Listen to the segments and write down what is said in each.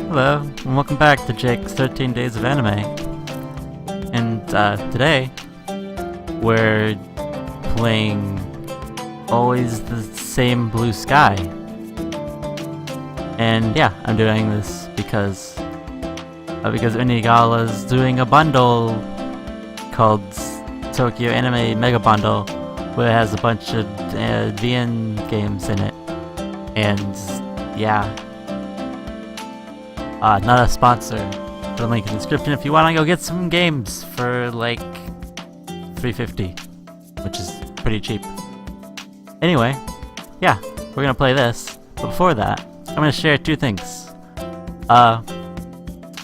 Hello, and welcome back to Jake's 13 Days of Anime. And today, we're playing Always the Same Blue Sky. And yeah, I'm doing this because Unigala's doing a bundle called Tokyo Anime Mega Bundle, where it has a bunch of VN games in it. And yeah. Not a sponsor. Put a link in the description if you want to go get some games for like $3.50, which is pretty cheap. Anyway, yeah, we're gonna play this. But before that, I'm gonna share two things. I've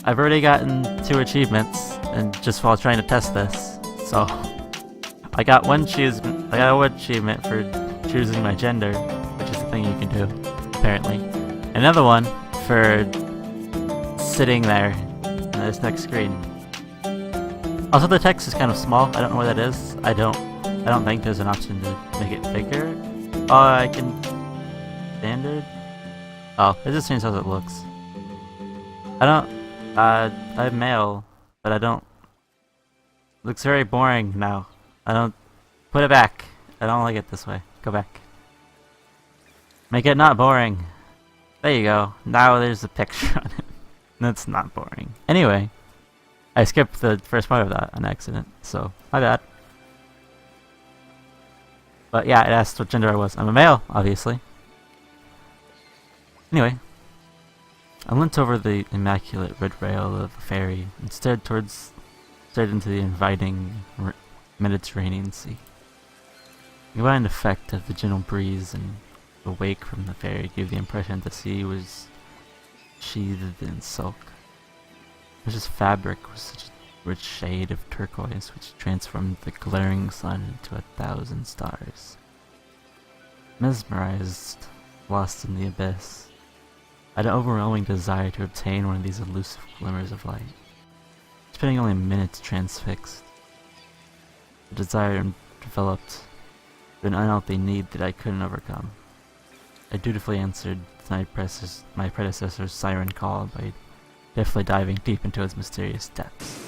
already gotten 2 achievements, and just while trying to test this, so I got one achievement for choosing my gender, which is the thing you can do, apparently. Another one for sitting there in this next screen. Also, the text is kind of small. I don't know where that is. I don't think there's an option to make it bigger. Oh, I can standard. Oh, it just changes how it looks. I'm male, but I don't. Looks very boring now. I don't. Put it back. I don't like it this way. Go back. Make it not boring. There you go. Now there's a picture on it. That's not boring. Anyway, I skipped the first part of that on accident, so my bad. But yeah, it asked what gender I was. I'm a male, obviously. Anyway, I leant over the immaculate red rail of the ferry and stared into the inviting Mediterranean Sea. The combined effect of the gentle breeze and the wake from the ferry gave the impression the sea was sheathed in silk. This fabric was such a rich shade of turquoise which transformed the glaring sun into 1,000 stars. Mesmerized, lost in the abyss, I had an overwhelming desire to obtain one of these elusive glimmers of light. Spending only minutes transfixed, the desire developed an unhealthy need that I couldn't overcome. I dutifully answered my predecessor's siren call by deftly diving deep into its mysterious depths.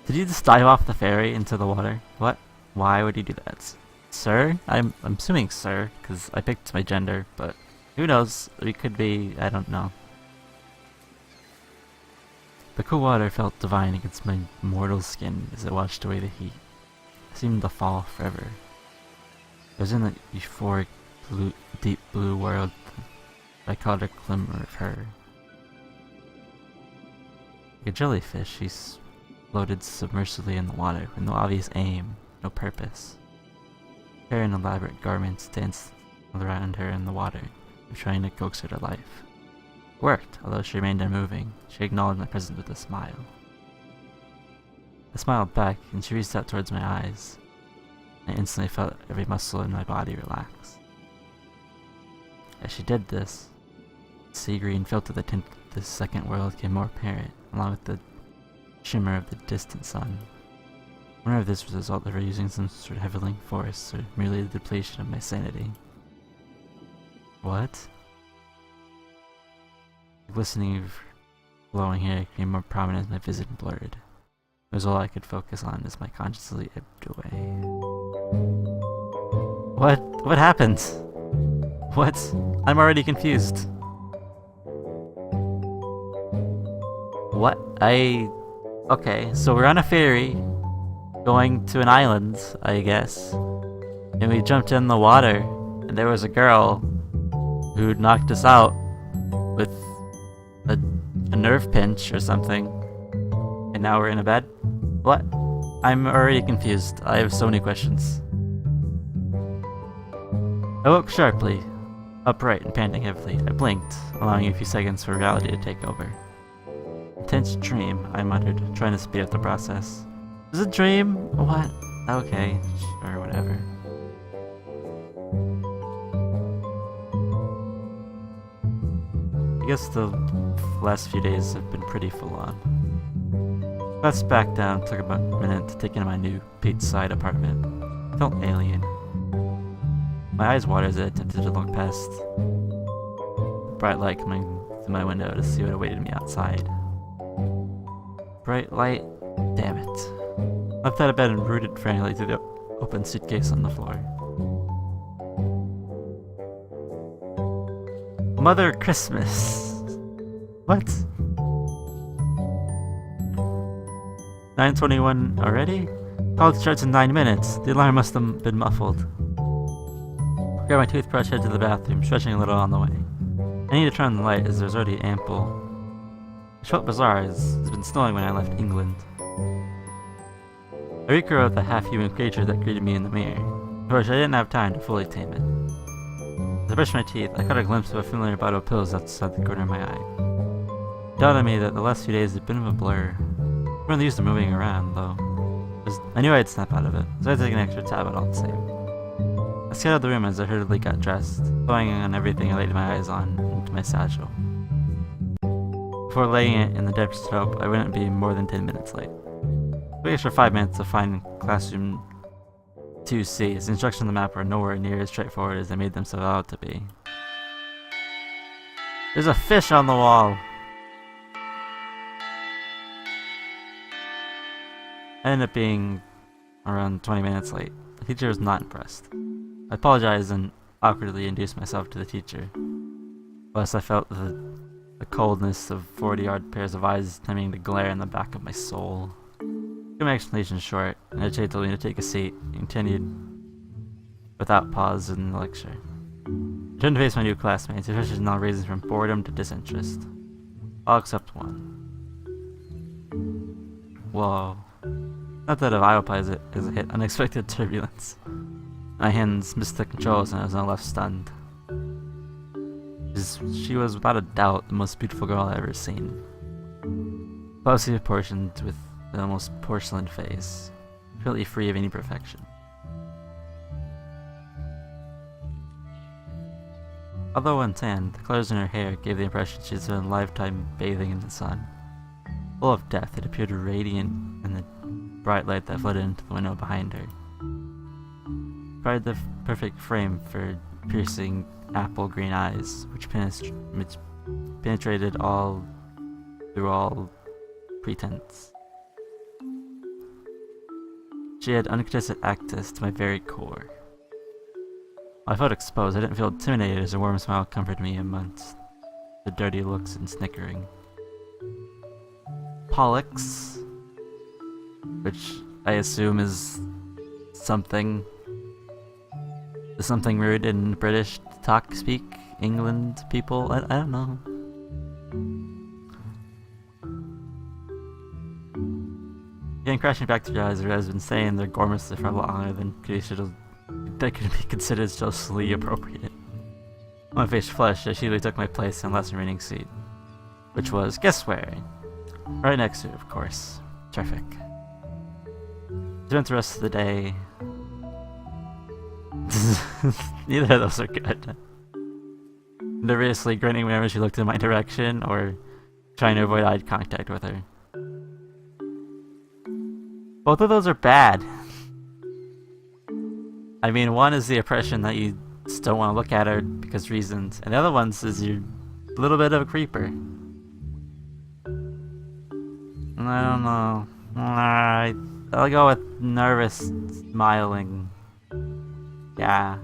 Did you just dive off the ferry into the water? What? Why would you do that? Sir? I'm assuming sir, because I picked my gender, but who knows? We could be, I don't know. The cool water felt divine against my mortal skin as it washed away the heat. I seemed to fall forever. I was in the euphoric deep blue world. I caught a glimmer of her. Like a jellyfish, she floated submersively in the water with no obvious aim, no purpose. Hair and elaborate garments danced around her in the water, trying to coax her to life. It worked, although she remained unmoving. She acknowledged my presence with a smile. I smiled back, and she reached out towards my eyes. I instantly felt every muscle in my body relax. As she did this, the sea green filter the tint of the second world became more apparent, along with the shimmer of the distant sun. I wonder if this was a result of her using some sort of heavenly force, or merely the depletion of my sanity. What? The glistening of glowing hair became more prominent as my vision blurred. It was all I could focus on as my consciously ebbed away. What happened? What? I'm already confused. What? Okay, so we're on a ferry, going to an island, I guess. And we jumped in the water, and there was a girl who knocked us out with a nerve pinch or something. And now we're in a bed? What? I'm already confused. I have so many questions. I woke sharply, upright and panting heavily. I blinked, allowing a few seconds for reality to take over. Intense dream, I muttered, trying to speed up the process. Was it a dream? What? Okay, sure, whatever. I guess the last few days have been pretty full on. Got back down, took about a minute to take into my new beachside apartment. I felt alien. My eyes watered as I attempted to look past the bright light coming to my window to see what awaited me outside. Bright light, damn it. Left out of bed and rooted frantically to the open suitcase on the floor. Mother Christmas. What? 9:21 already? College starts in 9 minutes. The alarm must have been muffled. Grab my toothbrush, head to the bathroom, stretching a little on the way. I need to turn on the light as there's already ample. Which felt bizarre as it's been snowing when I left England. I recreated the half-human creature that greeted me in the mirror. Of course, I didn't have time to fully tame it. As I brushed my teeth, I caught a glimpse of a familiar bottle of pills outside the corner of my eye. It dawned on me that the last few days had been a bblur. I'm really used to moving around, though. I knew I'd snap out of it, so I had to take an extra tab at all the same. I scattered the room as I hurriedly got dressed, throwing on everything I laid my eyes on into my satchel. Before laying it in the depths of hope, I wouldn't be more than 10 minutes late. It took extra 5 minutes to find classroom 2C. The instructions on the map were nowhere near as straightforward as they made themselves out to be. There's a fish on the wall! I ended up being around 20 minutes late. The teacher was not impressed. I apologized and awkwardly introduced myself to the teacher. Plus, I felt the coldness of 40-odd pairs of eyes attempting to glare in the back of my soul. To cut my explanation short, I told me to take a seat and continued without pause in the lecture. I turned to face my new classmates, whose is now raising from boredom to disinterest. All except one. Whoa. Not that if autopilot is a hit, unexpected turbulence. My hands missed the controls and I was now left stunned. She was without a doubt the most beautiful girl I've ever seen. Closely proportioned with the almost porcelain face, completely free of any perfection. Although untanned, the colors in her hair gave the impression she'd spent a lifetime bathing in the sun. Full of depth, it appeared radiant in the bright light that flooded into the window behind her. Provided the perfect frame for piercing apple green eyes, which penetrated all through all pretense. She had uncontested access to my very core. While I felt exposed, I didn't feel intimidated as a warm smile comforted me amongst the dirty looks and snickering. Pollux, which I assume is something rude in British speak England people. I don't know. Getting crashing back to the eyes, has been saying they're gormlessly for a lot longer than that could be considered socially appropriate. My face flushed as she took my place in the last remaining seat, which was, guess where? Right next to it, of course. Terrific. Spent the rest of the day. Neither of those are good. Nervously grinning whenever she looked in my direction, or trying to avoid eye contact with her. Both of those are bad. I mean, one is the impression that you just don't want to look at her because reasons, and the other one is you're a little bit of a creeper. I don't know. Alright, I'll go with nervous smiling. Yeah.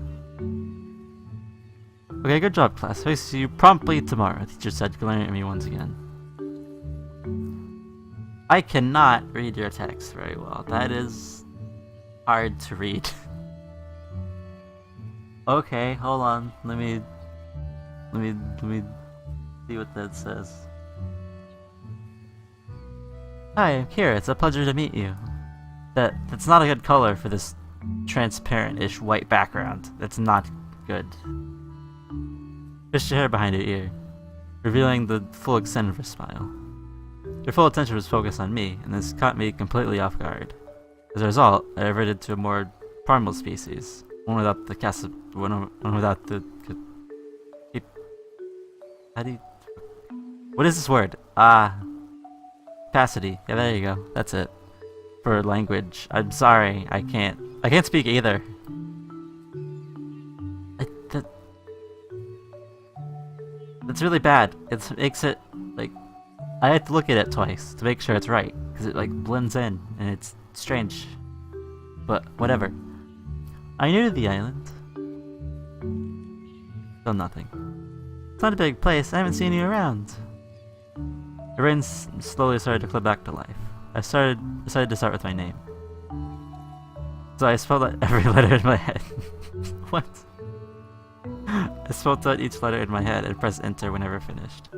Okay, good job, class. I see you promptly tomorrow, the teacher said, glaring at me once again. I cannot read your text very well. That is hard to read. Okay, hold on. Let me see what that says. Hi, I'm Kira. It's a pleasure to meet you. That's not a good color for this transparent-ish white background. That's not good. Pushed her hair behind her ear, revealing the full extent of her smile. Her full attention was focused on me, and this caught me completely off guard. As a result, I reverted to a more primal species, one without the what is this word? Capacity. Yeah, there you go. That's it. For language. I'm sorry, I can't speak either. That's It's really bad. It makes it, like, I have to look at it twice to make sure it's right, because it, like, blends in, and it's strange. But, whatever. I knew the island. Still nothing. It's not a big place, I haven't seen you around. The rain slowly started to clip back to life. I decided to start with my name. So I spelled out every letter in my head. What? I spelled out each letter in my head and pressed enter whenever finished.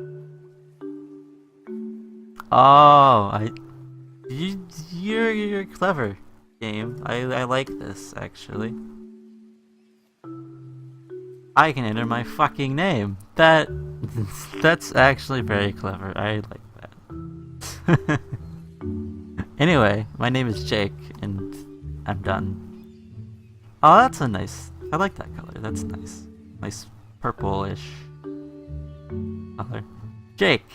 Oh, you're clever, game. I like this, actually. I can enter my fucking name. That's actually very clever. I like that. Anyway, my name is Jake, and I'm done. Oh, that's a nice... I like that color. That's nice. Nice purplish color. Jake!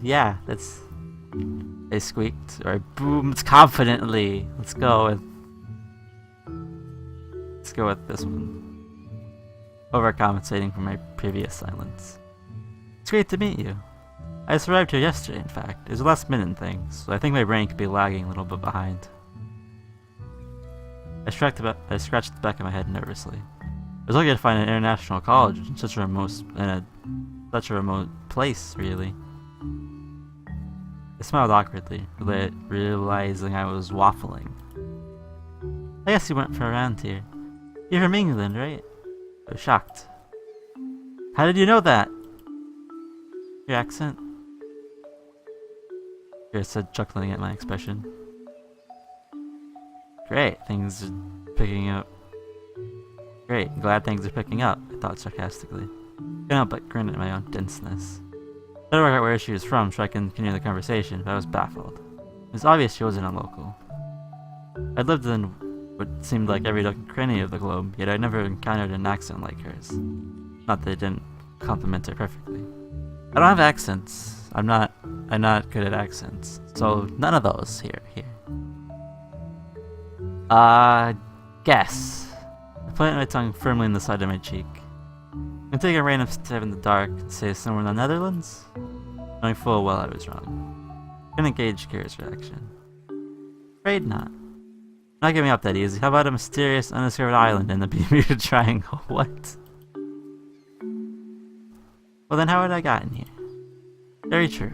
Yeah, that's... I squeaked, or I boomed confidently. Let's go with this one. Overcompensating for my previous silence. It's great to meet you. I just arrived here yesterday, in fact. It was a last minute thing, so I think my brain could be lagging a little bit behind. I scratched the back of my head nervously. I was lucky to find an international college in such a remote place, really. I smiled awkwardly, realizing I was waffling. I guess you went for around here. You're from England, right? I was shocked. How did you know that? Your accent? Kira said, chuckling at my expression. Great, things are picking up. Great, glad things are picking up, I thought sarcastically. Couldn't help but grin at my own denseness. I tried to work out where she was from so I could continue the conversation, but I was baffled. It was obvious she wasn't a local. I'd lived in what seemed like every nook and cranny of the globe, yet I'd never encountered an accent like hers. Not that it didn't complement her perfectly. I don't have accents. I'm not good at accents. So none of those here. Guess. I planted my tongue firmly in the side of my cheek. I'm taking a random step in the dark and say somewhere in the Netherlands, knowing full well I was wrong. Couldn't gauge Kira's reaction. Afraid not. Not giving up that easy. How about a mysterious, undiscovered island in the Bermuda Triangle? What? Well then, how had I gotten here? Very true.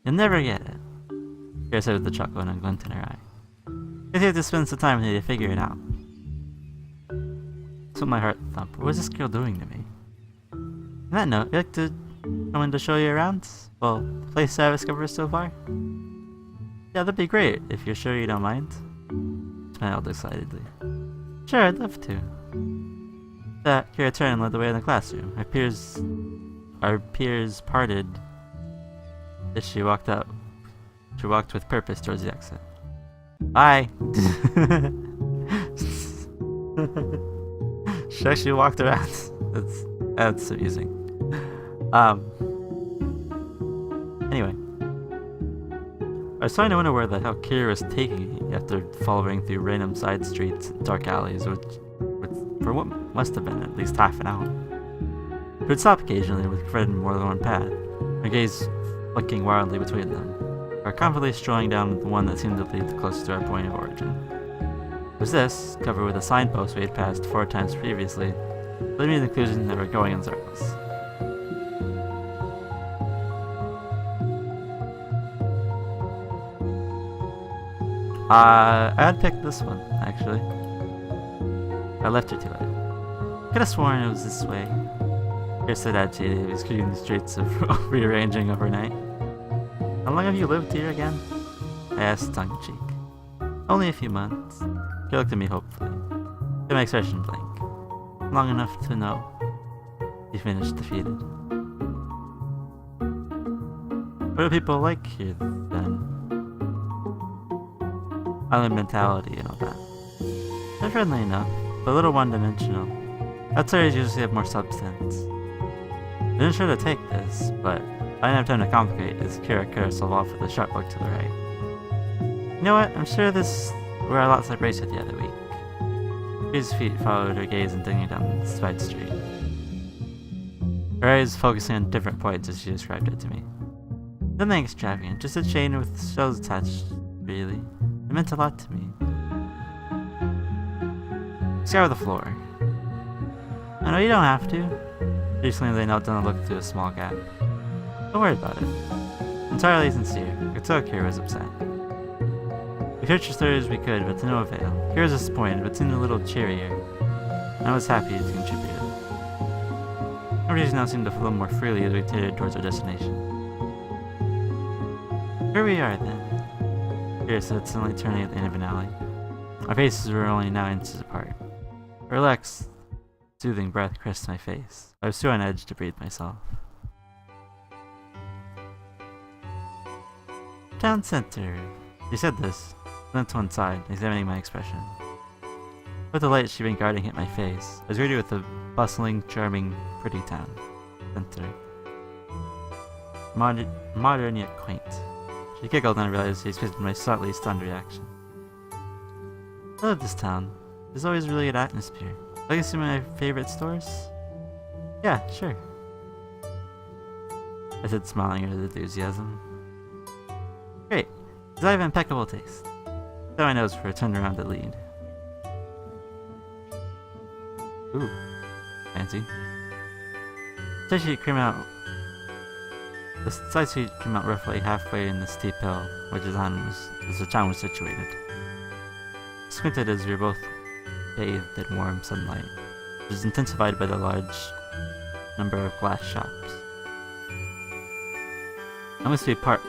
You'll never get it. Kira said with a chuckle and a glint in her eye. I guess you have to spend some time with me to figure it out. That's what my heart thumped. What was this girl doing to me? On that note, you like to someone to show you around? Well, the place I've discovered so far? Yeah, that'd be great, if you're sure you don't mind. Smiled excitedly. Sure, I'd love to. That Kira turned and led the way in the classroom. Our peers parted as she walked up. She walked with purpose towards the exit. Bye! She actually walked around. That's amusing. Anyway. I was starting to wonder where the hell Kira was taking me after following through random side streets and dark alleys, for what must have been at least half an hour. It would stop occasionally with Fred in more than one path, her gaze flicking wildly between them, or confidently strolling down the one that seemed to lead closest to our point of origin. It was this, covered with a signpost we had passed 4 times previously, led me to the conclusion that we're going in circles. I had picked this one, actually. I left her to it. Could have sworn it was this way. Kira said agitated, he was clearing the streets of rearranging overnight. How long have you lived here again? I asked tongue-in-cheek. Only a few months. Kira looked at me hopefully. Did my expression blank. Long enough to know. He finished defeated. What do people like here, then? Island mentality and all that. They're friendly enough, but a little one-dimensional. Outsiders usually have more substance. I didn't sure to take this, but I didn't have time to complicate as Kira cut herself off with a sharp look to the right. You know what? I'm sure this where our lot separated the other week. Kira's feet followed her gaze and digging down the side street. Her eyes focusing on different points as she described it to me. Nothing extravagant, just a chain with shells attached, really. It meant a lot to me. Scour the floor. I know you don't have to. Recently they knelt down and looked through a small gap. Don't worry about it. Entirely sincere. Until Kira was upset. We searched as thoroughly as we could, but to no avail. Kira was disappointed, but seemed a little cheerier. I was happy to contribute. Conversation now seemed to flow more freely as we tittered towards our destination. Here we are then, Kira said, suddenly turning at the end of an alley. Our faces were only now inches apart. A relaxed, soothing breath caressed my face. I was too on edge to breathe myself. Town center. She said this, then to one side, examining my expression. With the light she'd been guarding hit my face, I was greeted with a bustling, charming, pretty town center. Modern yet quaint. She giggled and I realized she expected my slightly stunned reaction. I love this town. There's always really good atmosphere. Like to see my favorite stores? Yeah, sure. I said, smiling at her enthusiasm. Great, because I have impeccable taste. So my nose for a turned around to lead. Ooh, fancy. The side street came out roughly halfway in the steep hill where the town was situated. Squinted as we were both bathed in warm sunlight, which was intensified by the large number of glass shops. I must be part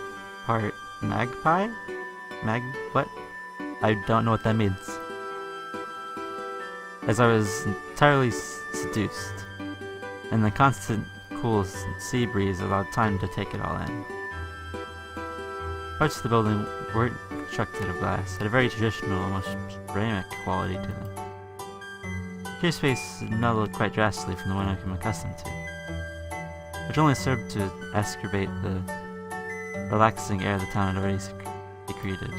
magpie? What? I don't know what that means. As I was entirely seduced, and the constant cool sea breeze allowed time to take it all in. Parts of the building weren't constructed of glass, had a very traditional, almost ceramic quality to them. Kira's face mellowed quite drastically from the one I became accustomed to, which only served to exacerbate the relaxing air the town had already secreted.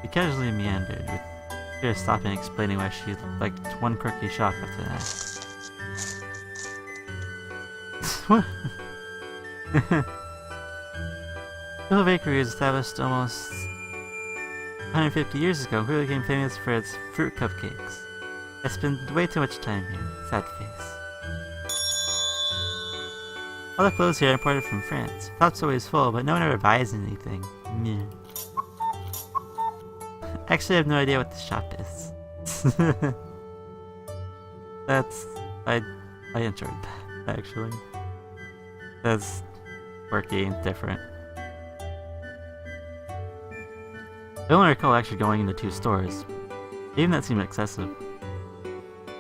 We casually meandered, with Kira stopping and explaining why she liked one quirky shop after that. What? Little Bakery was established almost 150 years ago. It became famous for its fruit cupcakes. I spent way too much time here. Sad face. All the clothes here are imported from France. Shop's always full, but no one ever buys anything. Meh. Actually, I have no idea what the shop is. I enjoyed that, actually. That's quirky and different. I only recall actually going into 2 stores. Even that seemed excessive.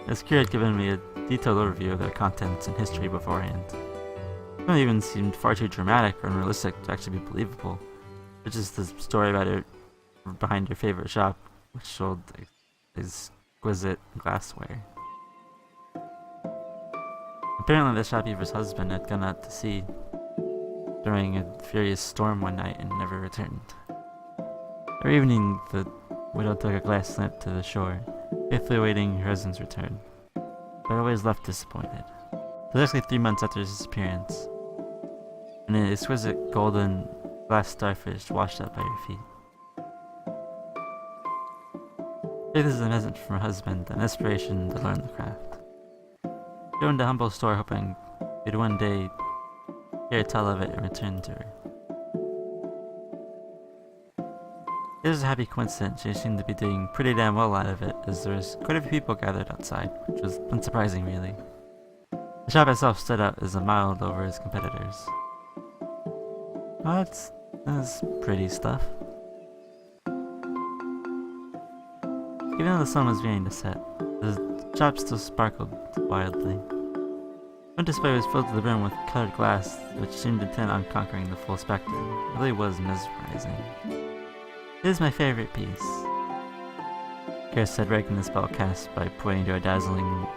As Kira had given me a detailed overview of their contents and history beforehand. It even seemed far too dramatic or unrealistic to actually be believable. It's just the story about her behind her favorite shop, which sold exquisite glassware. Apparently the shopkeeper's husband had gone out to sea during a furious storm one night and never returned. Every evening, the widow took a glass lamp to the shore, faithfully awaiting her husband's return, but always left disappointed. It was actually 3 months after his disappearance, and an exquisite golden glass starfish washed up by her feet. This is a message from her husband, an inspiration to learn the craft. She owned a humble store, hoping he'd one day hear tell of it and return to her. It was a happy coincidence. She seemed to be doing pretty damn well out of it, as there was quite a few people gathered outside, which was unsurprising, really. The shop itself stood out as a mile over its competitors. Well, that's pretty stuff. Even though the sun was beginning to set, the shop still sparkled wildly. One display was filled to the brim with colored glass, which seemed intent on conquering the full spectrum. It really was mesmerizing. It is my favorite piece, Kira said, breaking the spell cast by pointing to a dazzling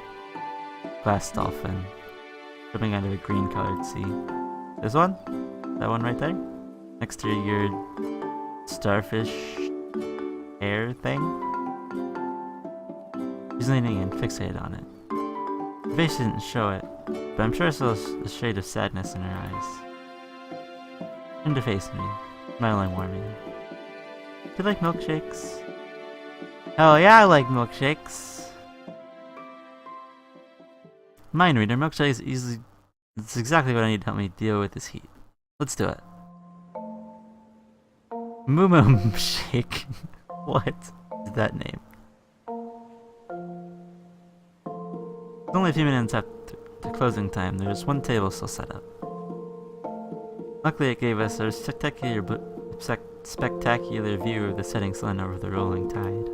glass dolphin jumping out of a green-colored sea. This one? That one right there? Next to your starfish hair thing? She's leaning in, fixated on it. Her face didn't show it, but I'm sure I saw a shade of sadness in her eyes. She turned to face me, smiling warmly. Do you like milkshakes? Hell yeah, I like milkshakes! Mind reader, milkshakes easily. It's exactly what I need to help me deal with this heat. Let's do it. Moo Shake. What is that name? It's only a few minutes after closing time. There's one table still set up. Luckily, it gave us a spectacular view of the setting sun over the rolling tide.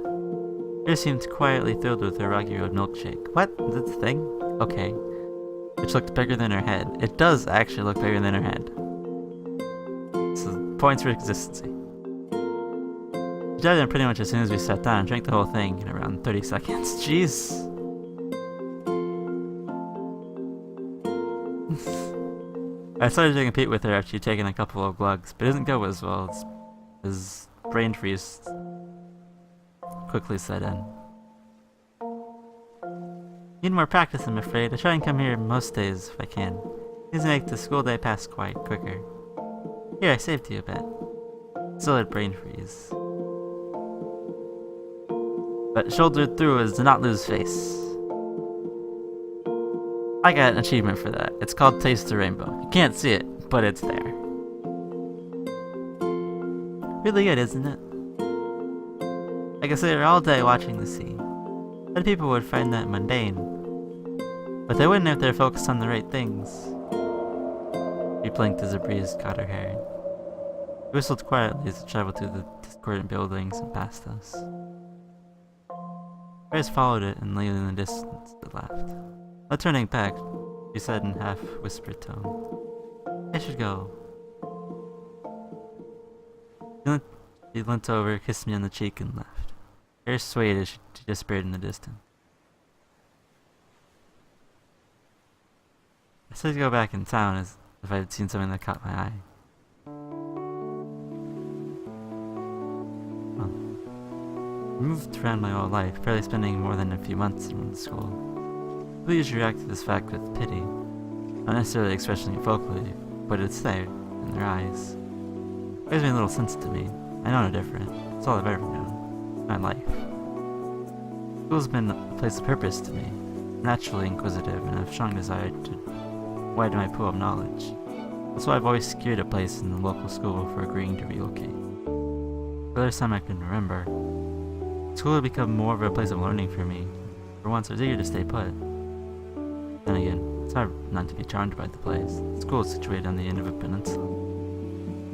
Her seemed quietly thrilled with her Rocky Road milkshake. What? That's the thing? Okay. Which looked bigger than her head. It does actually look bigger than her head. So, points for consistency. She dived in pretty much as soon as we sat down and drank the whole thing in around 30 seconds. Jeez. I started to compete with her after she'd taken a couple of glugs, but it didn't go as well as brain freeze quickly set in. Need more practice, I'm afraid. I try and come here most days if I can. Needs to make the school day pass quite quicker. Here, I saved you a bit. Still had brain freeze. But shouldered through is to not lose face. I got an achievement for that. It's called Taste the Rainbow. You can't see it, but it's there. Really good, isn't it? I could sit here all day watching the sea. Other people would find that mundane, but they wouldn't if they're focused on the right things. She blinked as a breeze caught her hair. She whistled quietly as it traveled through the discordant buildings and past us. Her eyes followed it and lay in the distance to the left. Not turning back, she said in half-whispered tone, I should go. She leant over, kissed me on the cheek, and left. Her hair swayed as she disappeared in the distance. I said to go back in town as if I had seen something that caught my eye. Well, I moved around my whole life, barely spending more than a few months in school. People usually react to this fact with pity, not necessarily expressing it vocally, but it's there, in their eyes. It gives me a little sense to me. I know no different. It's all I've ever known. My life. School's been a place of purpose to me. I'm naturally inquisitive and have a strong desire to widen my pool of knowledge. That's why I've always secured a place in the local school for agreeing to relocate. For the first time I can remember, school had become more of a place of learning for me. For once I was eager to stay put. Then again, it's hard not to be charmed by the place. The school is situated on the end of a peninsula.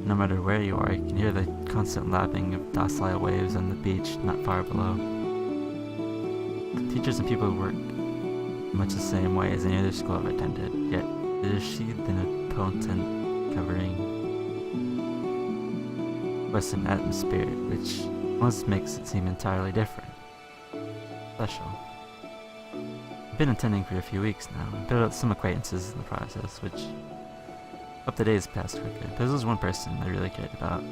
No matter where you are, you can hear the constant lapping of docile waves on the beach not far below. The teachers and people work much the same way as any other school I've attended, yet it is sheathed in a potent covering Western atmosphere, which almost makes it seem entirely different. Special. I've been attending for a few weeks now, and built up some acquaintances in the process, which hope the days passed quicker. There was one person I really cared about.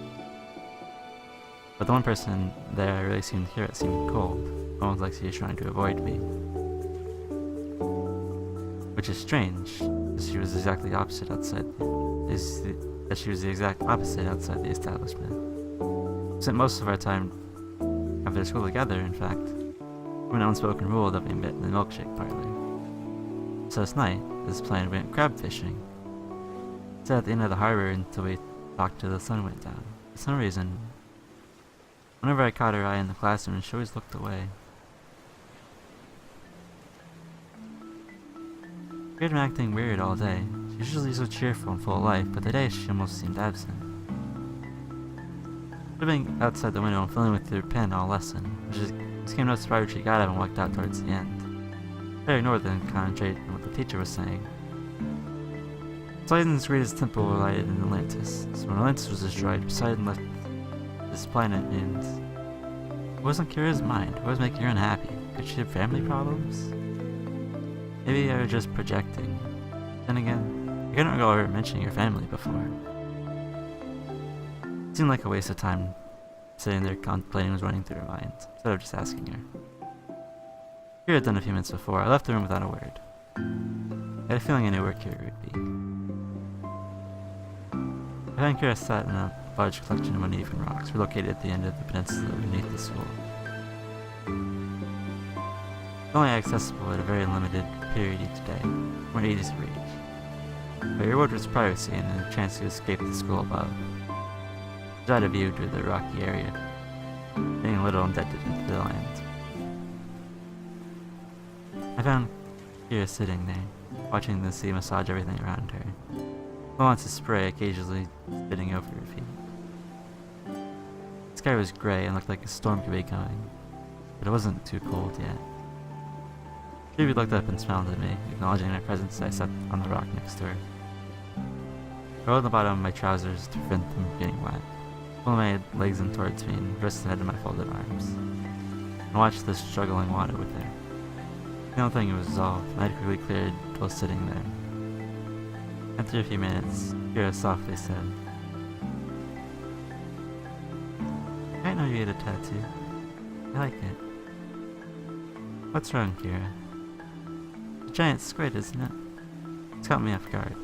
But the one person there I really seemed to care about seemed cold, almost like she was trying to avoid me. Which is strange, because she was exactly opposite outside she was the exact opposite outside the establishment. We spent most of our time after school together, in fact. An unspoken rule that we met in the milkshake parlor. So this night, as planned, we went crab fishing. We sat at the end of the harbor until we talked till the sun went down. For some reason, whenever I caught her eye in the classroom, she always looked away. She had been acting weird all day. She's usually so cheerful and full of life, but today she almost seemed absent. Living outside the window and filling with her pen all lesson, which came no surprise she got up and walked out towards the end. I ignored them and concentrated on what the teacher was saying. Poseidon's greatest temple lighted in Atlantis, so when Atlantis was destroyed, Poseidon left this planet and it wasn't Kira's mind. It was making her unhappy. Could she have family problems? Maybe I was just projecting. Then again, I couldn't recall her mentioning her family before. It seemed like a waste of time sitting there contemplating was running through her mind, instead of just asking her. Kira had done a few minutes before. I left the room without a word. I had a feeling I knew where Kira would be. I found Kira sat in a large collection of uneven rocks, located at the end of the peninsula beneath the school. Only accessible at a very limited period each day, when easy to reach. But your reward was privacy and a chance to escape the school above. It was out of view to the rocky area, being a little indented into the land. I found Kira sitting there, watching the sea massage everything around her. Once of spray occasionally spitting over her feet. The sky was gray and looked like a storm could be coming, but it wasn't too cold yet. Phoebe looked up and smiled at me, acknowledging my presence as I sat on the rock next to her. I rolled the bottom of my trousers to prevent them from getting wet, pulled my legs in towards me and rested head in my folded arms, and watched the struggling water with her. The only thing was dissolved, and I had quickly cleared while sitting there. After a few minutes, Kira softly said, "I know you get a tattoo. I like it. What's wrong, Kira? It's a giant squid, isn't it? It's caught me off guard."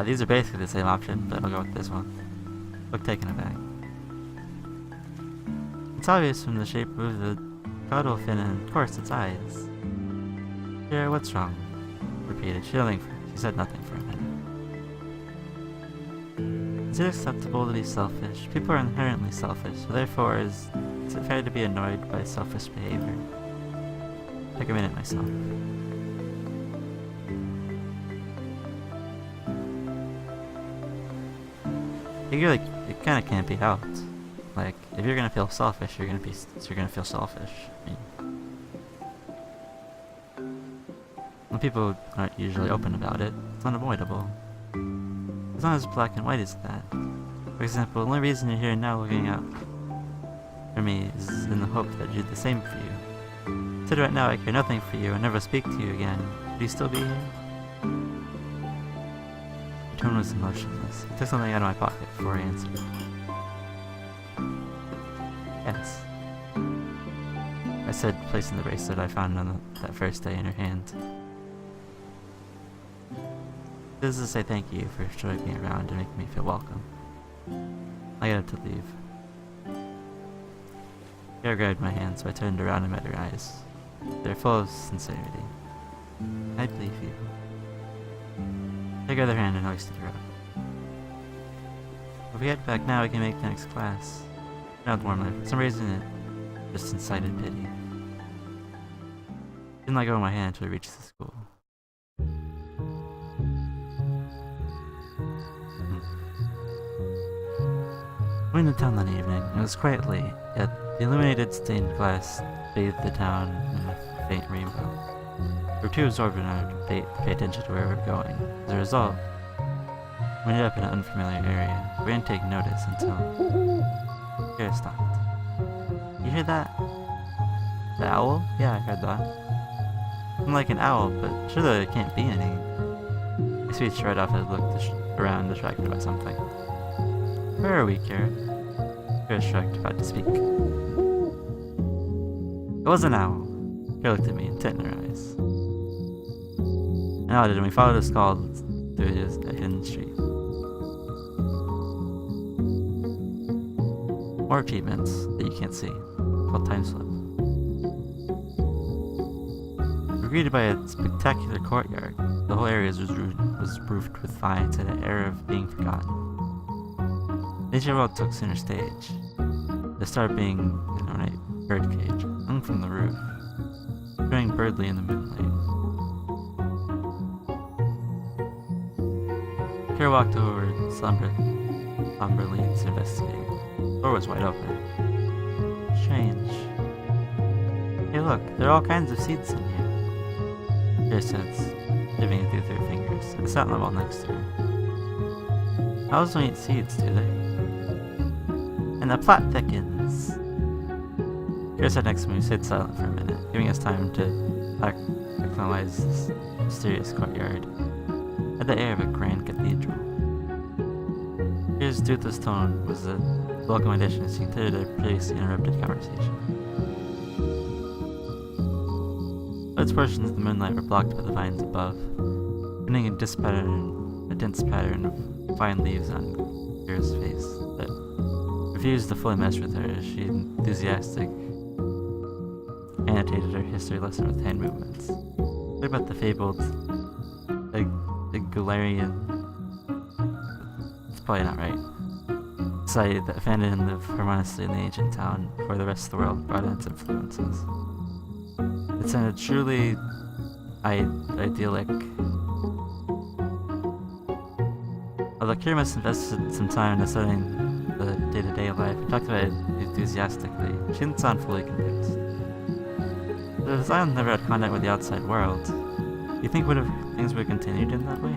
These are basically the same option, but I'll go with this one. Look taken aback. It's obvious from the shape of the caudal fin and, of course, its eyes. Kira, what's wrong? Repeated. She said nothing for a minute. Is it acceptable to be selfish? People are inherently selfish, so therefore is it fair to be annoyed by selfish behavior? Take a minute myself. It kind of can't be helped. Like, if you're gonna feel selfish, you're gonna feel selfish. I mean, when people aren't usually open about it, it's unavoidable. It's not as black and white as that. For example, the only reason you're here now looking out for me is in the hope that I do the same for you. Instead, right now I care nothing for you and never speak to you again. Would you still be here? Her tone was emotionless. I took something out of my pocket before I answered. Yes, I said, placing the bracelet I found on that first day in her hand. This is to say thank you for showing me around and making me feel welcome. I got up to leave. Kara grabbed my hand, so I turned around and met her eyes. They're full of sincerity. I believe you. I took her other hand and hoisted her up. If we head back now, we can make the next class. Not warmly. For some reason, it just incited pity. Didn't let go of my hand until we reached the school. We went into town that evening. It was quite late, yet the illuminated stained glass bathed the town in a faint rainbow. We were too absorbed in our debate to pay attention to where we were going. As a result, we ended up in an unfamiliar area. We didn't take notice until Kira stopped. You hear that? The owl? Yeah, I heard that. I'm like an owl, but surely there can't be any. My speech right off had looked around, distracted by something. Where are we, Kira? Kira shrugged, about to speak. It was an owl. Kira looked at me, intent in her eyes. I nodded, and we followed the skull through a hidden street. More achievements that you can't see, called Time Slip. We were greeted by a spectacular courtyard. The whole area was roofed with vines and an air of being forgotten. Nature World took center stage. The star being an ornate bird cage hung from the roof, showing Birdly in the moonlight. Kira walked over somberly to investigate. The door was wide open. Strange. Hey look, there are all kinds of seeds in here. Kira said, dipping it through her fingers. I sat on the wall next to her. Owls don't eat seeds, do they? And the plot thickens. Kira sat next to me and stayed silent for a minute, giving us time to acclimatize this mysterious courtyard. It had the air of a grand cathedral. Kira's toothless tone was a welcome addition as she continued their previously interrupted conversation. Large portions of the moonlight were blocked by the vines above, putting a dense pattern of fine leaves on Kira's face that refused to fully mesh with her as she enthusiastically annotated her history lesson with hand movements. Talk about the fabled Galarian. It's probably not right. Society that founded and lived harmoniously in the ancient town before the rest of the world brought in its influences. It sounded truly idyllic. Although Kira must have invested some time in studying the day-to-day life, he talked about it enthusiastically. She didn't sound fully convinced. But if Zion never had contact with the outside world, do you think things would have continued in that way?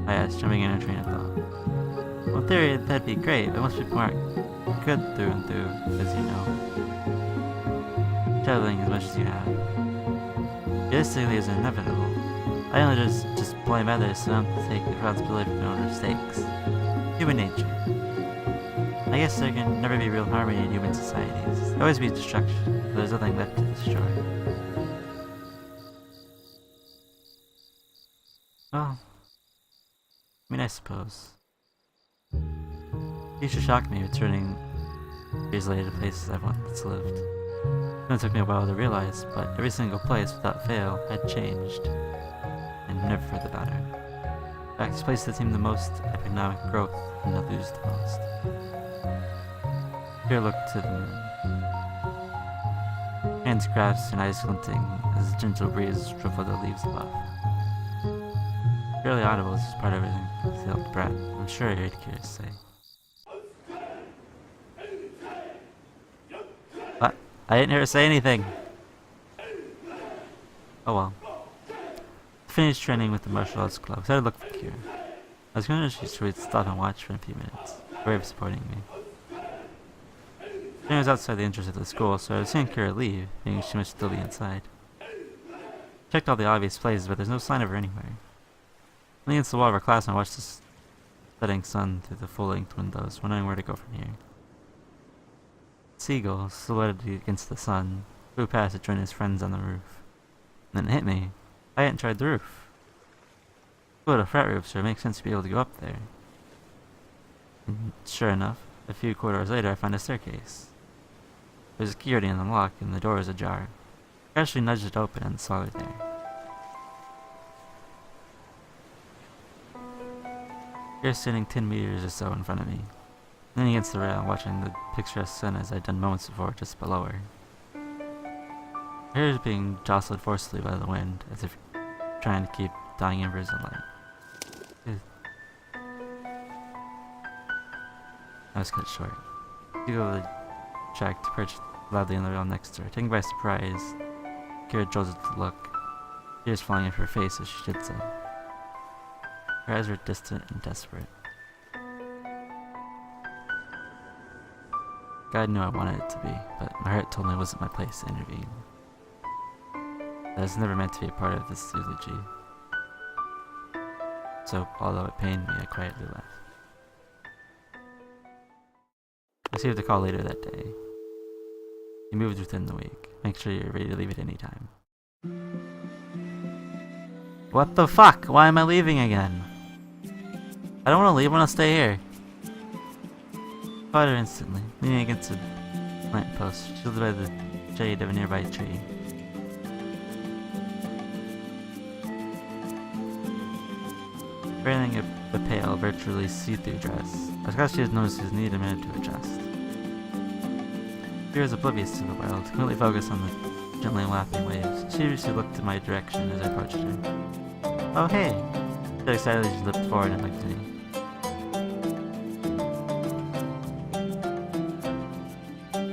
I asked, jumping in a train of thought. Well, in theory, that'd be great, but most people aren't good through and through, as you know. Traveling as much as you have. Realistically, is inevitable. I only just blame others so I don't take responsibility for my own mistakes. Human nature. I guess there can never be real harmony in human societies. There'll always be destruction, but there's nothing left to destroy. Well, I mean, I suppose. It should shock me returning years later to places I've once lived. It took me a while to realize, but every single place, without fail, had changed, and never for the better. In fact, this place that seemed the most economic growth and to lose the most. Here looked to the moon. Hands grasped and eyes glinting as the gentle breeze ruffled the leaves above. Barely audible as part of everything felt breath. I'm sure I heard Kira say. What? I didn't hear her say anything. Oh well. Finished training with the martial arts club, so I looked for Kira. I was going to she would stop and watch for a few minutes, brave supporting me. Training was outside the entrance of the school, so I was seeing Kira leave, thinking she must still be inside. Checked all the obvious places, but there's no sign of her anywhere. Leaning against the wall of our class, I watched the setting sun through the full-length windows, wondering where to go from here. Seagull, silhouetted against the sun, flew past to join his friends on the roof. And then it hit me. I hadn't tried the roof. We had a flat roof, so it makes sense to be able to go up there. And sure enough, a few corridors later I found a staircase. There was a key already in the lock, and the door was ajar. I actually nudged it open and saw her there. Here standing 10 meters or so in front of me, leaning against the rail, watching the picturesque sun as I'd done moments before just below her. Her hair is being jostled forcefully by the wind, as if trying to keep dying embers alight. I was cut short. Seagull jacked perched loudly on the rail next to her. Taken by surprise, Kira jolted to look, tears falling off her face as she did so. Her eyes were distant and desperate. God knew I wanted it to be, but my heart told me it wasn't my place to intervene. That I was never meant to be a part of this eulogy. So, although it pained me, I quietly left. I received a call later that day. He moved within the week. Make sure you're ready to leave at any time. What the fuck? Why am I leaving again? I don't want to leave, I want to stay here. Caught her instantly, leaning against a lamppost, shielded by the shade of a nearby tree. Wearing a pale, virtually see-through dress, I thought she had noticed his need a minute to adjust. She was oblivious to the world, completely focused on the gently lapping waves. She looked in my direction as I approached her. Oh hey! So excitedly she leaped forward and looked at me.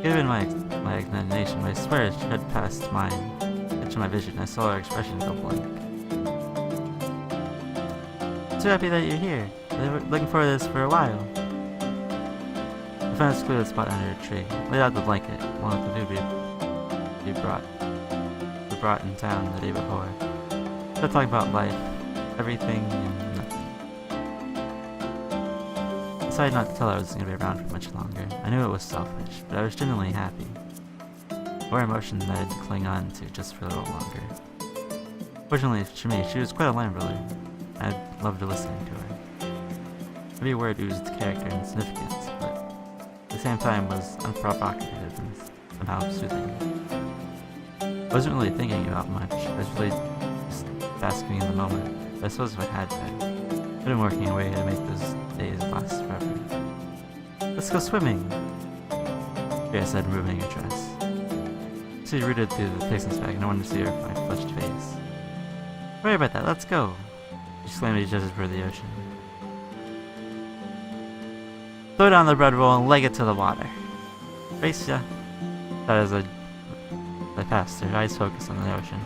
Given my imagination, but I swear she had passed mine. Catching my vision, I saw her expression go blank. So happy that you're here. I've been looking forward to this for a while. I found a secluded spot under a tree, laid out the blanket, along with the food we brought in town the day before. Started talking about life, everything and nothing. decided not to tell her I wasn't going to be around for much longer. I knew it was selfish, but I was genuinely happy. More emotion that I had to cling on to just for a little longer. Fortunately for me, she was quite a line brother. I loved listening to her. Every word oozed character and significance, but at the same time was unprovocative and somehow soothing. I wasn't really thinking about much. I was really just basking in the moment. But I suppose if I had been, I'd been working away to make those days last forever. Let's go swimming, Kira said, removing her dress. She rooted through the pixels bag and I wanted to see her with my flushed face. Don't worry about that, let's go, she exclaimed as she headed for the ocean. Throw down the bread roll and leg it to the water. Race ya. That as I passed, her eyes focused on the ocean.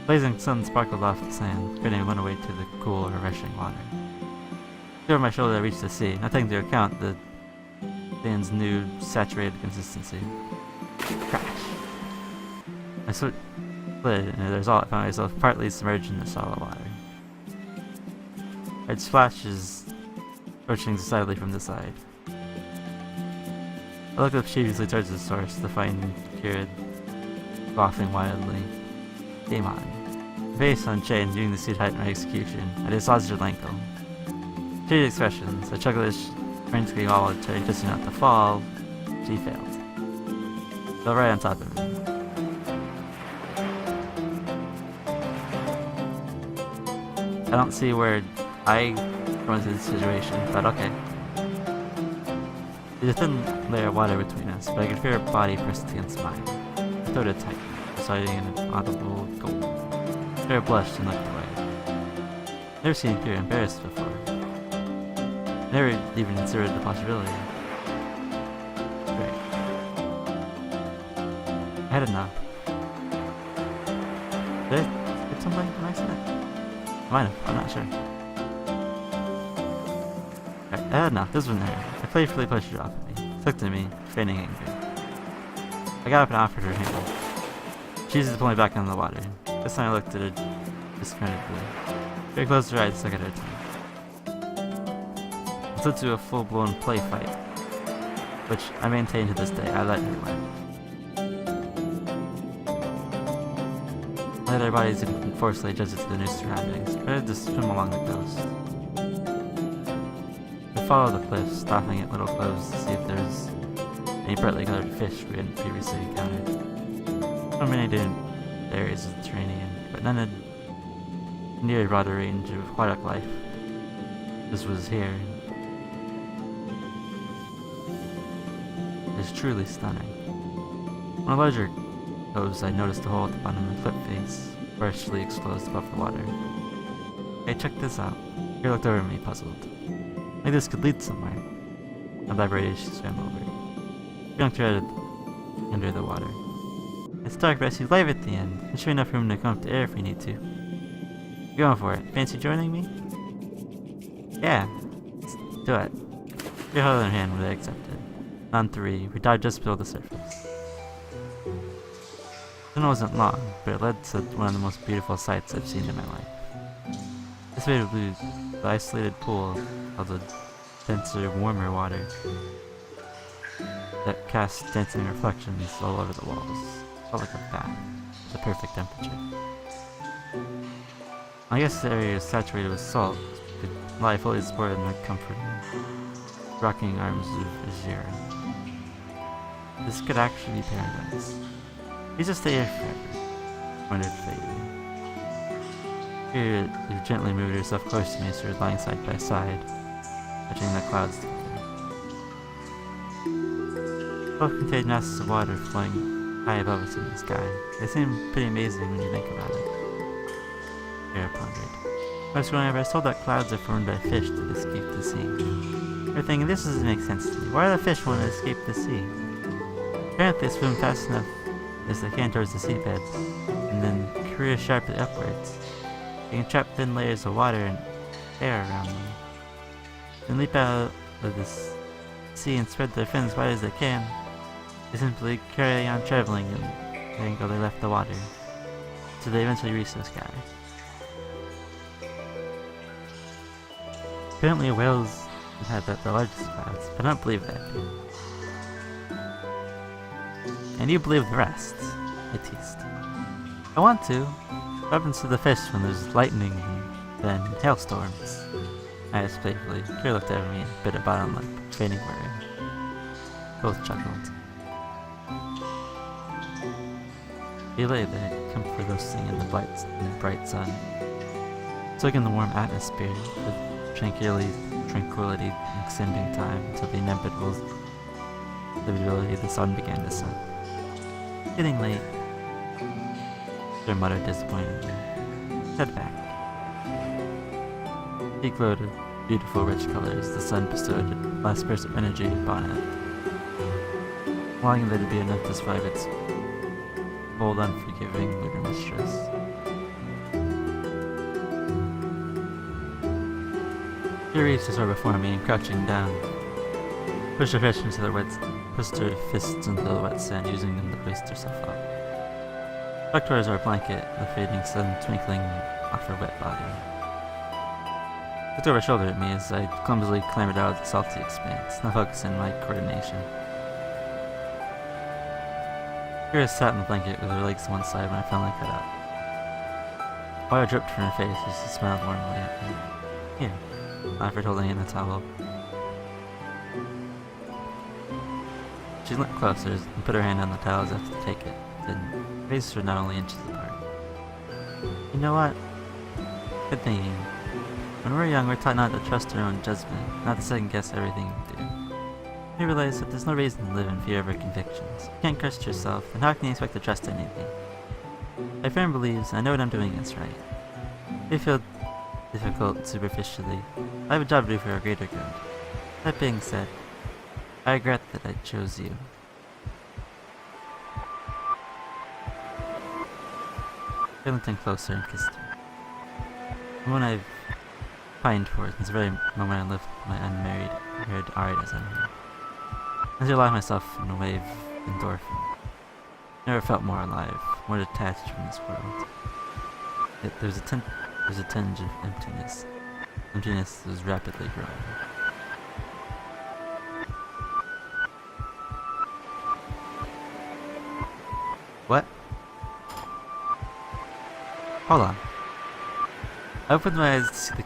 Blazing sun sparkled off the sand, creating a runaway to the cool, refreshing water. Over my shoulder I reached the sea, not taking into account the sand's new, saturated consistency. Crash! I slid, and as a result, I found myself partly submerged in the shallow water. I heard splashes approaching decidedly from the side. I looked up sheepishly towards the source to find Kira laughing wildly. Game on. Face unchained, viewing the suit height my execution. I dislodged her ankle. Shaded expressions. I chuckled as frantically voluntary, just not to fall. She failed. Fell right on top of me. I don't see where I come into this situation, but okay. There's a thin layer of water between us, but I could feel her body pressed against mine. I thought it tight, deciding in an audible gulp. Kira blushed and looked away. Never seen Kira embarrassed before. Never even considered the possibility. Great. I had enough. Did I hit something on accident? I might have, I'm not sure. Alright, I had enough, this one there. I playfully pushed her off of me. She looked at me, feigning anger. I got up and offered her hand. She used to pull me back into the water. This time I looked at her discreditedly. She closed her eyes and took at her tongue. It led to a full-blown play fight, which I maintain to this day. I let her win. I let our bodies forcefully adjusted to the new surroundings, prepared to swim along the coast. We followed the cliffs, stopping at little coves to see if there was any brightly colored fish we hadn't previously encountered. So many different areas of the Mediterranean, but none had near a broader range of aquatic life. This was here. It is truly stunning. On a larger coves, I noticed a hole at the bottom of the cliff face, partially exposed above the water. Hey, check this out. He looked over at me, puzzled. Maybe this could lead somewhere. I vibrated, she swam over. We dunked her under the water. It's dark, but I see light at the end. There's sure enough room to come up to air if we need to. You're going for it. Fancy joining me? Yeah. Let's do it. She held her hand when I accepted. On three, we dived just below the surface. The tunnel wasn't long, but it led to one of the most beautiful sights I've seen in my life. This made of blue, the isolated pool held a denser, warmer water that cast dancing reflections all over the walls. It felt like a bath, with the perfect temperature. I guess the area is saturated with salt, could lie fully supported in the comforting, rocking arms of Azira. This could actually be paradise. He's just stay here forever, wondered faintly. Here, gently moved herself close to me as we were lying side by side, touching the clouds together. Both contained masses of water flowing high above us in the sky. They seem pretty amazing when you think about it. Kira pondered. When I was growing up, I was told that clouds are formed by fish that escape the sea. You're thinking, this doesn't make sense to me. Why do the fish want to escape the sea? Apparently they swim fast enough as they can towards the seabed, and then career sharply upwards. They can trap thin layers of water and air around them, then leap out of the sea and spread their fins wide as they can. They simply carry on traveling in the angle they left the water, so they eventually reach the sky. Apparently whales inhabit the largest clouds, but I don't believe that. And you believe the rest, I teased. I want to. What happens to the fish when there's lightning and then hailstorms? I asked playfully. Kira looked at me and bit her bottom lip, feigning worry. Both chuckled. He lay there, comfort roasting in the bright sun, soaking the warm atmosphere with tranquility, extending time until the inevitability of the sun began to set. Getting late, Sir muttered disappointedly. Head back. He glowed with beautiful rich colors the sun bestowed a last burst of energy upon it, allowing there to be enough to survive its cold, unforgiving lunar mistress. She reached the door before me and crouching down, pushed her fist into the wet sand, using them to hoist herself up. Tucked towards our blanket, the fading sun twinkling off her wet body. Looked over her shoulder at me as I clumsily clambered out of the salty expanse, not focusing my coordination. Kira sat in the blanket with her legs to one side when I finally cut out. Water dripped from her face as she smiled warmly at me. Here, I offered, holding in a towel. She leant closer and put her hand on the towel as if to take it, then raised her not only inches apart. You know what? Good thinking. When we're young, we're taught not to trust our own judgment, not to second-guess everything we do. We realize that there's no reason to live in fear of our convictions. If you can't trust yourself, then how can you expect to trust anything? My friend believes I know what I'm doing is right. They feel difficult superficially. I have a job to do for a greater good. That being said, I regret that I chose you. I leaned in closer and kissed her. The one I've pined for since the very moment I left my unmarried haired Aridas on her. As I allowed myself in a wave of endorphin. Never felt more alive, more detached from this world. Yet there's a tinge of emptiness. Emptiness that was rapidly growing. What? Hold on. I opened my eyes to see the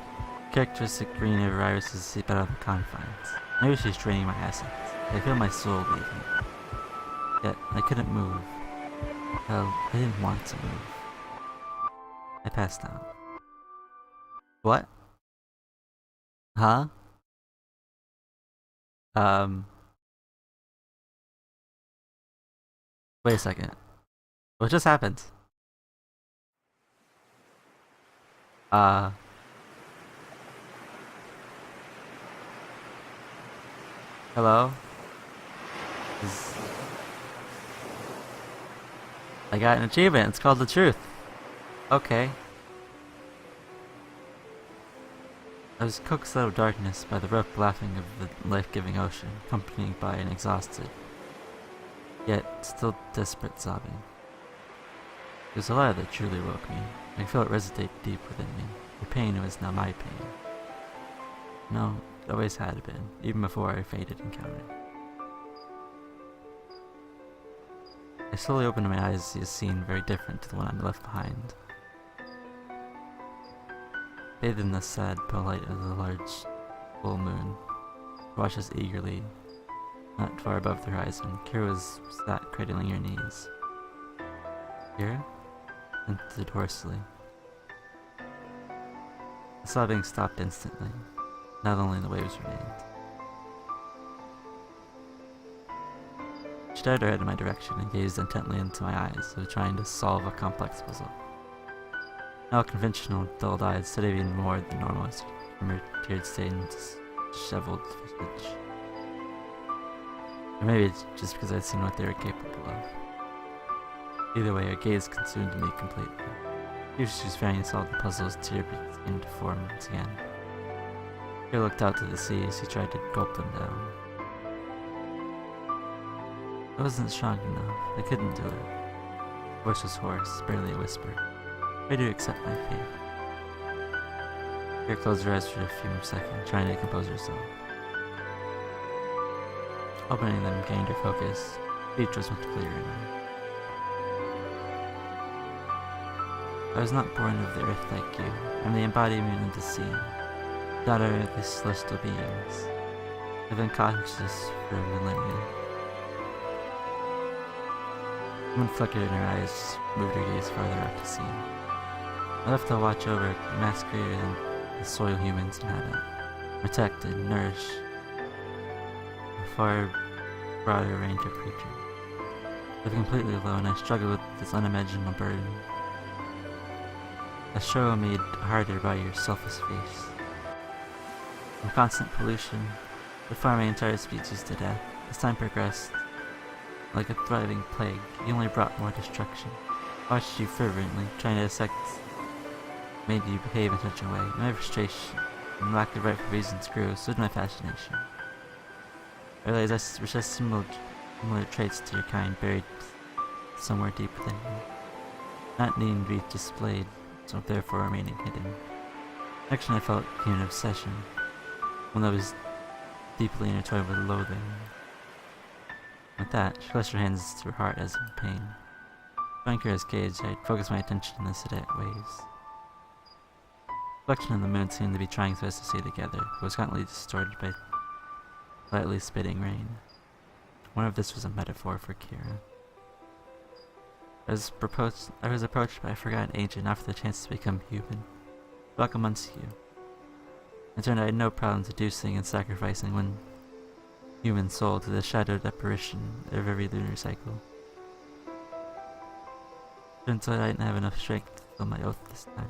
characteristic green of her irises seep out of the confines. Maybe she's draining my essence. I feel my soul leaving. Yet, I couldn't move. Well, I didn't want to move. I passed out. What? Huh? Wait a second. What just happened? Hello? I got an achievement. It's called The Truth. Okay. I was coaxed out of darkness by the rough laughing of the life-giving ocean, accompanied by an exhausted, yet still desperate sobbing. It was a lie that truly woke me. I felt it resonate deep within me. The pain was now my pain. No, it always had been, even before our fated encounter. I slowly opened my eyes to see a scene very different to the one I left behind. Bathed in the sad pale light of the large full moon, watched us eagerly, not far above the horizon. Kira sat cradling her knees. Kira? Hinted hoarsely. The sobbing stopped instantly. Not only the waves remained. She turned her head in my direction and gazed intently into my eyes, as though trying to solve a complex puzzle. Now conventional, dulled eyes stood even more than normal from her tear-stained, disheveled visage. Or maybe it's just because I'd seen what they were capable of. Either way, her gaze consumed me completely. Usually she was trying to solve the puzzle's tear began to form once again. She looked out to the sea as she tried to gulp them down. I wasn't strong enough. I couldn't do it. Her voice was hoarse, barely a whisper. I do accept my fate. Kira closed her eyes for a few more seconds, trying to compose herself. Opening them gained her focus. The future was much clearer now. I was not born of the earth like you. I'm the embodiment of the sea, daughter of the celestial beings. I've been conscious for a millennia. One flicker in her eyes moved her gaze farther out to sea. I left to watch over a mass greater than the soil humans inhabit, protect and nourish a far broader range of creatures. Living completely alone, I struggled with this unimaginable burden. A struggle made harder by your selfless face. From constant pollution, to farming entire species to death, as time progressed, like a thriving plague, you only brought more destruction. I watched you fervently, trying to dissect made you behave in such a way. My frustration and lack of rightful reasons grew, so did my fascination. I realized I possessed similar traits to your kind buried somewhere deep within you, not needing to be displayed, so therefore remaining hidden. Actually, I felt an obsession, one that was deeply intertwined with loathing. With that, she pressed her hands to her heart as in pain. Drawing Kira's gaze, I focused my attention on the sedate waves. The reflection of the moon seemed to be trying for us to stay together, but was constantly distorted by slightly spitting rain. I wonder if this was a metaphor for Kira. I was approached by a forgotten ancient, offered the chance to become human. Welcome amongst you. In turn, I had no problem seducing and sacrificing one human soul to the shadowed apparition of every lunar cycle. Turns out I didn't have enough strength to fulfill my oath this time.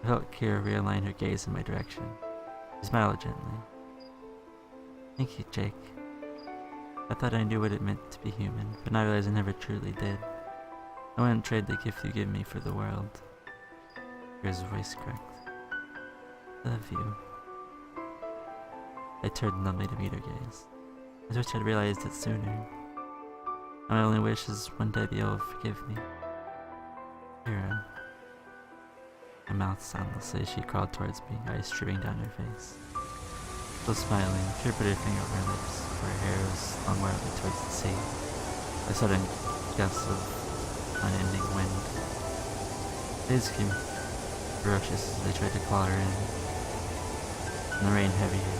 I felt Kira realign her gaze in my direction. She smiled gently. Thank you, Jake. I thought I knew what it meant to be human, but now I realize I never truly did. I wouldn't trade the gift you give me for the world. Kira's voice cracked. I love you. I turned numbly to meet her gaze. I wish I'd realized it sooner. My only wish is one day be able to forgive me. Kira. My mouth soundlessly as she crawled towards me, eyes streaming down her face. Still smiling, Kira put her finger over her lips, where her hair was flung wildly towards the sea. A sudden gust of unending wind. Days came ferocious as they tried to claw her in, and the rain heavier,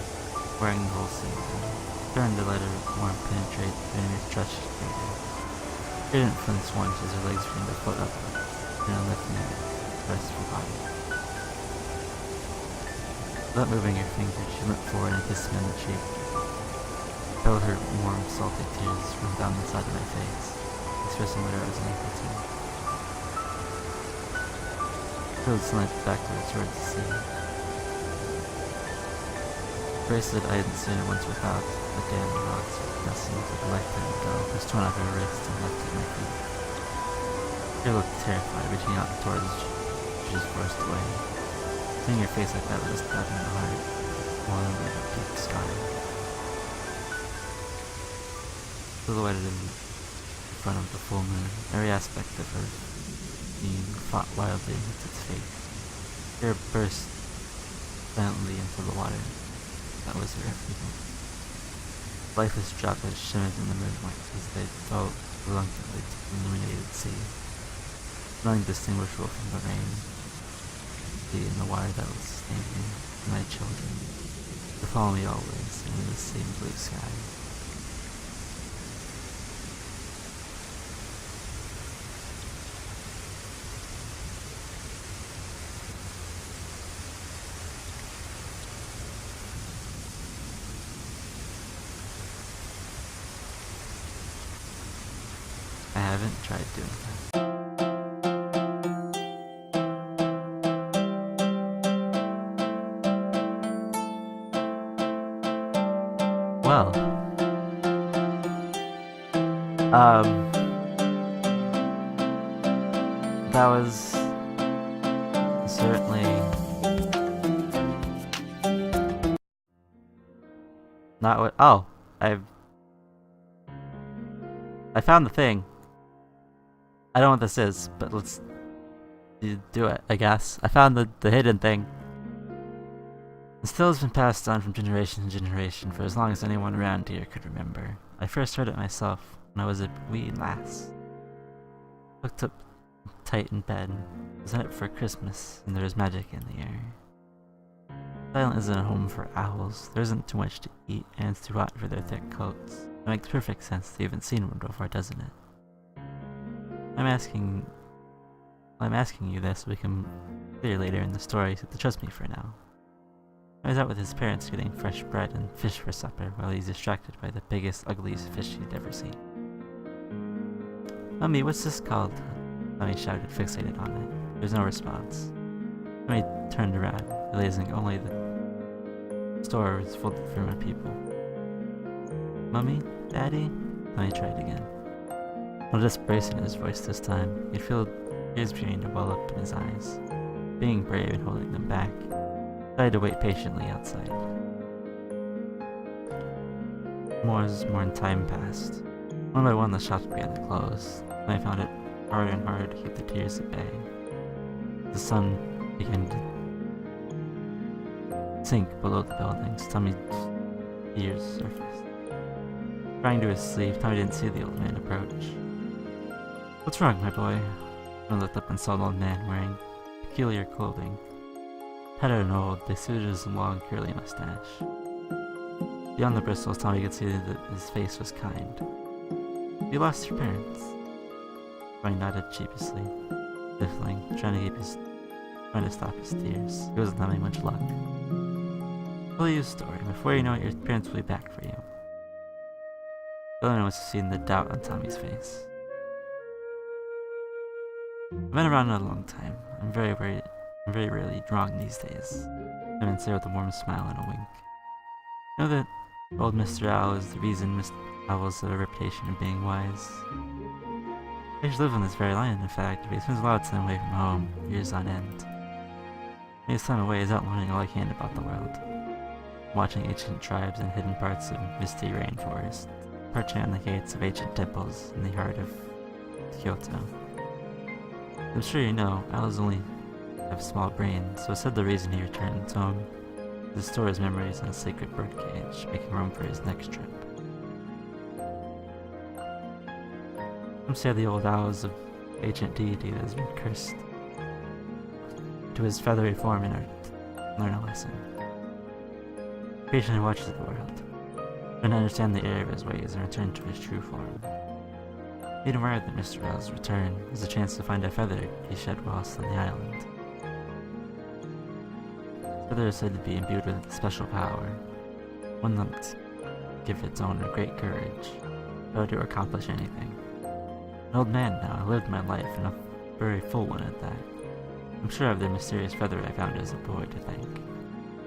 wearing the whole scene down. Turned to let her warmth penetrate between her trust greater. She didn't flinch once as her legs began to float upwards, then lifting her rest of her body. Without moving her fingers, she leant forward and kissed me on the cheek. I felt her warm, salty tears run down the side of my face, expressing what I was unable to. The road slanted backwards towards the sea. The bracelet I hadn't seen it once without the damn rocks that seemed like a lifetime ago was torn off her wrist and left at my feet. She looked terrified, reaching out towards she was forced away. Seeing her face like that was a stab in the heart, more than a deep scar. Silhouetted in front of the full moon, every aspect of her being fought wildly against its fate. Fear burst violently into the water. That was her everything. Lifeless droplets shimmered in the moonlight as they fell reluctantly to the illuminated sea. Nothing distinguishable from the rain, in the water that will sustain me and my children, to follow me always in the same blue sky. I haven't tried doing that. Well, that was certainly not what. Oh, I found the thing. I don't know what this is, but let's You do it, I guess. I found the hidden thing. It still has been passed on from generation to generation for as long as anyone around here could remember. I first heard it myself when I was a wee lass. Looked up tight in bed. It was up for Christmas, and there was magic in the air. Silent isn't a home for owls. There isn't too much to eat, and it's too hot for their thick coats. It makes perfect sense that you haven't seen one before, doesn't it? I'm asking you this will become clear later in the story, so trust me for now. I was out with his parents getting fresh bread and fish for supper while he's distracted by the biggest, ugliest fish he'd ever seen. "Mummy, what's this called?" Tommy shouted, fixated on it. There's no response. Tommy turned around, realizing only the store was full of Verma people. "Mummy? Daddy?" Tommy tried again. No desperation in his voice this time. He'd feel tears beginning to well up in his eyes. Being brave and holding them back, I had to wait patiently outside. More and time passed. One by one the shops began to close, and I found it harder and harder to keep the tears at bay. The sun began to sink below the buildings. Tommy's tears surfaced. Crying to his sleeve, Tommy didn't see the old man approach. "What's wrong, my boy?" I looked up and saw an old man wearing peculiar clothing. Tattered and old, they suited his long, curly mustache. Beyond the bristles, Tommy could see that his face was kind. "You lost your parents?" Tommy nodded sheepishly, sniffling, trying to stop his tears. He wasn't having much luck. "I'll tell you a story. Before you know it, your parents will be back for you." The other one was seeing the doubt on Tommy's face. "I've been around a long time. I'm very rarely wrong these days," the man said with a warm smile and a wink. "You know that old Mr. Owl is the reason Mr. Owls have a reputation of being wise. He used to live on this very land, in fact, but he spends a lot of time away from home, years on end. When his time away, he's out learning all he can about the world, watching ancient tribes in hidden parts of misty rainforest, perching on the gates of ancient temples in the heart of Kyoto. I'm sure you know, owls only have small brains, so it's said the reason he returns home is to store his memories in a sacred birdcage, making room for his next trip. Some say the old owl is an ancient deity that has been cursed to his feathery form in order to learn a lesson. Patiently watches the world, and understand the error of his ways and return to his true form. He admired that Mr. Owl's return as a chance to find a feather he shed whilst on the island. The feather is said to be imbued with a special power, one that give its owner great courage, though to accomplish anything. An old man now, I lived my life, and a very full one at that. I'm sure of the mysterious feather I found as a boy to thank.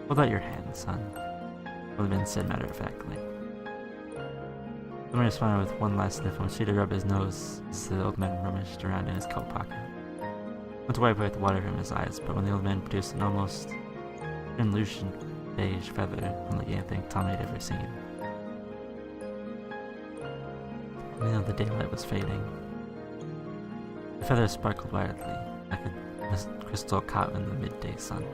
Hold out your hand, son, the old man said matter-of-factly. The man responded with one last sniff and proceeded to rub his nose as the old man rummaged around in his coat pocket. Went to wipe away the water from his eyes, but when the old man produced an almost translucent beige feather, unlike anything Tommy had ever seen. You know, the daylight was fading. The feather sparkled wildly, like a crystal caught in the midday sun.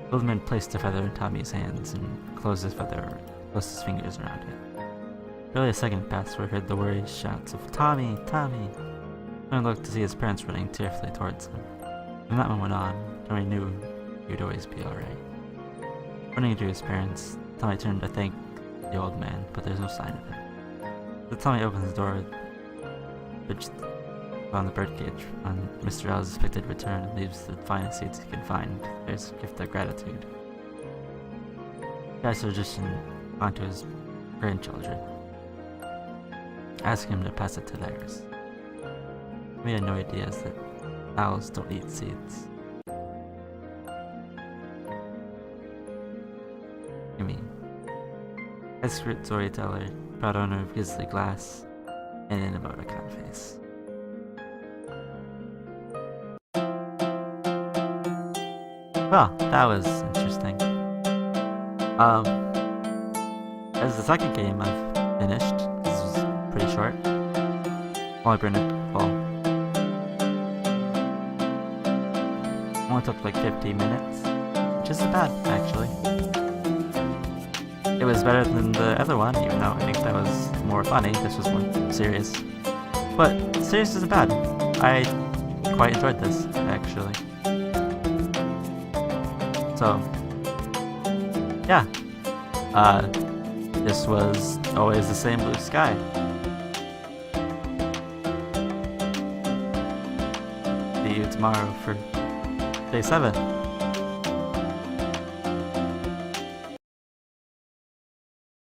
The old man placed the feather in Tommy's hands and closed his fingers around it. Barely a second passed where he heard the worried shouts of "Tommy! Tommy!" Tommy looked to see his parents running tearfully towards him. When that one went on, Tommy knew he would always be alright. Running to his parents, Tommy turned to thank the old man, but there's no sign of it. So Tommy opens the door, which found the birdcage on Mr. Owl's expected return, and leaves the finest seeds he can find. There's a gift of gratitude. He passes the magician onto his grandchildren, asking him to pass it to theirs. We had no ideas that owls don't eat seeds. I mean, expert storyteller, proud owner of Grizzly Glass, and an emoticon face. Well, that was interesting. As the second game I've finished, this was pretty short. Only been well, only took like 50 minutes, which isn't bad, actually. It was better than the other one, even though I think that was more funny. This was more serious. But serious isn't bad. I quite enjoyed this, actually. So, yeah. This was Always the Same Blue Sky. See you tomorrow for day 7.